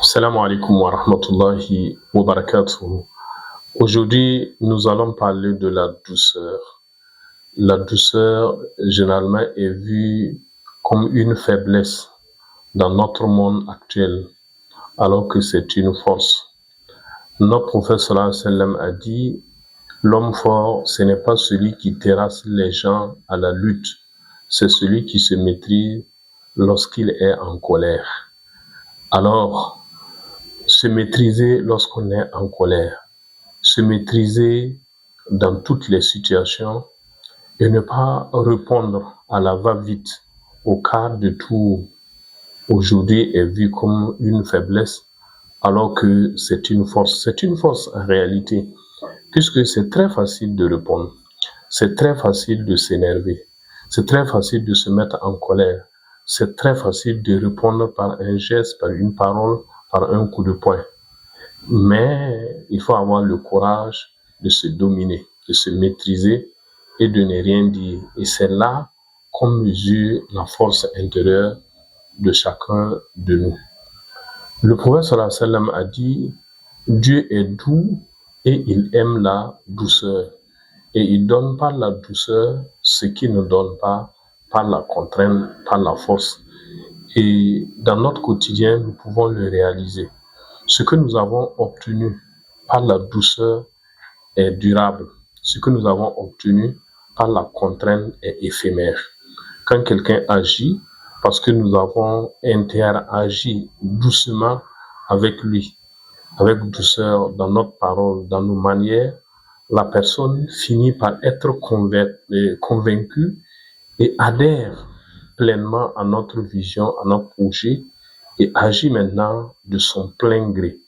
Assalamu alaikum wa rahmatullahi wa barakatuh. Aujourd'hui, nous allons parler de la douceur. La douceur, généralement, est vue comme une faiblesse dans notre monde actuel, alors que c'est une force. Notre prophète sallallahu alayhi wa sallam a dit, l'homme fort, ce n'est pas celui qui terrasse les gens à la lutte, c'est celui qui se maîtrise lorsqu'il est en colère. Alors, se maîtriser lorsqu'on est en colère, se maîtriser dans toutes les situations et ne pas répondre à la va-vite, au quart de tour, aujourd'hui est vu comme une faiblesse, alors que c'est une force. C'est une force en réalité, puisque c'est très facile de répondre, c'est très facile de s'énerver, c'est très facile de se mettre en colère, c'est très facile de répondre par un geste, par une parole, par un coup de poing. Mais il faut avoir le courage de se dominer, de se maîtriser et de ne rien dire. Et c'est là qu'on mesure la force intérieure de chacun de nous. Le prophète sallallahu alayhi wa sallam a dit, Dieu est doux et il aime la douceur. Et il donne par la douceur ce qu'il ne donne pas par la contrainte, par la force. Et dans notre quotidien, nous pouvons le réaliser. Ce que nous avons obtenu par la douceur est durable. Ce que nous avons obtenu par la contrainte est éphémère. Quand quelqu'un agit, parce que nous avons interagi doucement avec lui, avec douceur dans notre parole, dans nos manières, la personne finit par être convaincue et adhère pleinement à notre vision, à notre projet et agit maintenant de son plein gré.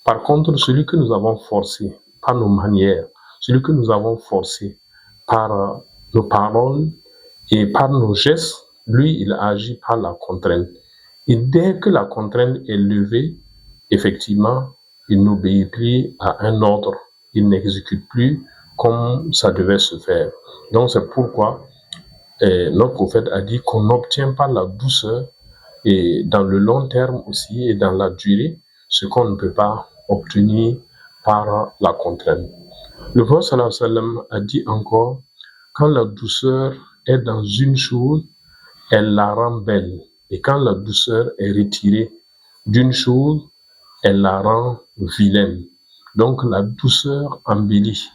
Par contre, celui que nous avons forcé par nos manières, celui que nous avons forcé par nos paroles et par nos gestes, lui, il agit par la contrainte. Et dès que la contrainte est levée, effectivement, il n'obéit plus à un ordre, il n'exécute plus comme ça devait se faire. Donc c'est pourquoi notre prophète a dit qu'on n'obtient pas la douceur et dans le long terme aussi et dans la durée, ce qu'on ne peut pas obtenir par la contrainte. Le prophète sallallahu alayhi wa sallam a dit encore, quand la douceur est dans une chose, elle la rend belle. Et quand la douceur est retirée d'une chose, elle la rend vilaine. Donc la douceur embellit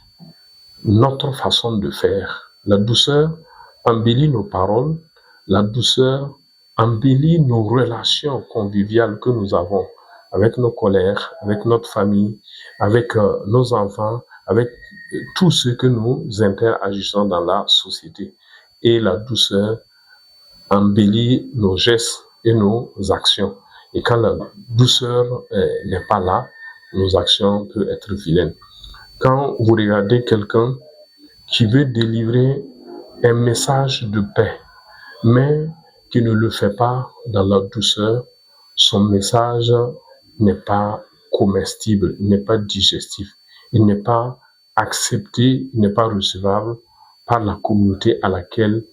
notre façon de faire. La douceur embellit nos paroles. La douceur embellit nos relations conviviales que nous avons avec nos collègues, avec notre famille, avec nos enfants, avec tous ceux que nous interagissons dans la société. Et la douceur embellit nos gestes et nos actions. Et quand la douceur n'est pas là, nos actions peuvent être vilaines. Quand vous regardez quelqu'un qui veut délivrer un message de paix, mais qui ne le fait pas dans la douceur, son message n'est pas comestible, il n'est pas digestif, il n'est pas accepté, il n'est pas recevable par la communauté à laquelle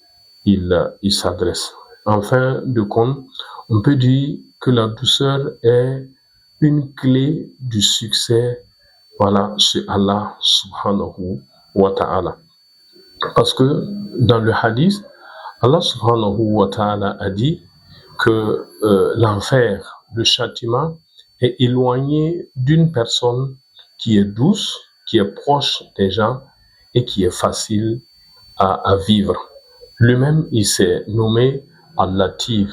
il s'adresse. En fin de compte, on peut dire que la douceur est une clé du succès, voilà, chez Allah subhanahu wa ta'ala. Parce que dans le hadith, Allah subhanahu wa ta'ala a dit que l'enfer, le châtiment, est éloigné d'une personne qui est douce, qui est proche des gens et qui est facile à vivre. Lui-même, il s'est nommé Al-Latif,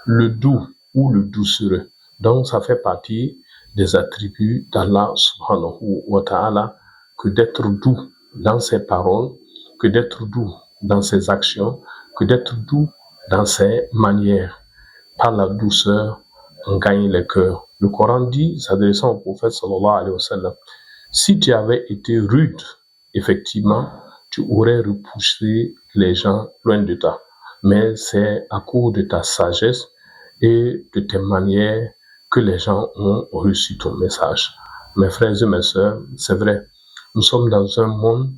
le doux ou le doucereux. Donc, ça fait partie des attributs d'Allah subhanahu wa ta'ala que d'être doux dans ses paroles, que d'être doux dans ses actions, que d'être doux dans ses manières. Par la douceur, on gagne les cœurs. Le Coran dit, s'adressant au prophète sallallahu alayhi wa sallam, si tu avais été rude, effectivement, tu aurais repoussé les gens loin de toi. Mais c'est à cause de ta sagesse et de tes manières que les gens ont reçu ton message. Mes frères et mes sœurs, c'est vrai, nous sommes dans un monde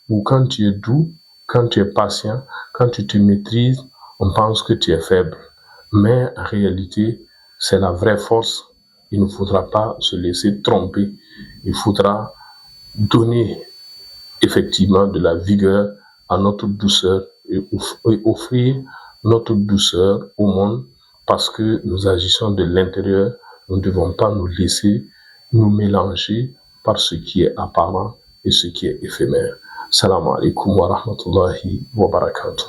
où quand tu es doux, quand tu es patient, quand tu te maîtrises, on pense que tu es faible. Mais en réalité, c'est la vraie force il ne faudra pas se laisser tromper. Il faudra donner effectivement de la vigueur à notre douceur et offrir notre douceur au monde parce que nous agissons de l'intérieur. Nous ne devons pas nous laisser nous mélanger par ce qui est apparent et ce qui est éphémère. Salam alaikum wa rahmatullahi wa barakatuh.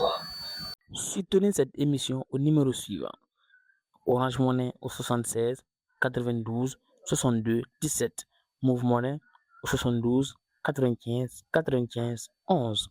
Soutenez cette émission au numéro suivant: Orange Money au 76 92 62 17, Move Money au 72 95 95 11.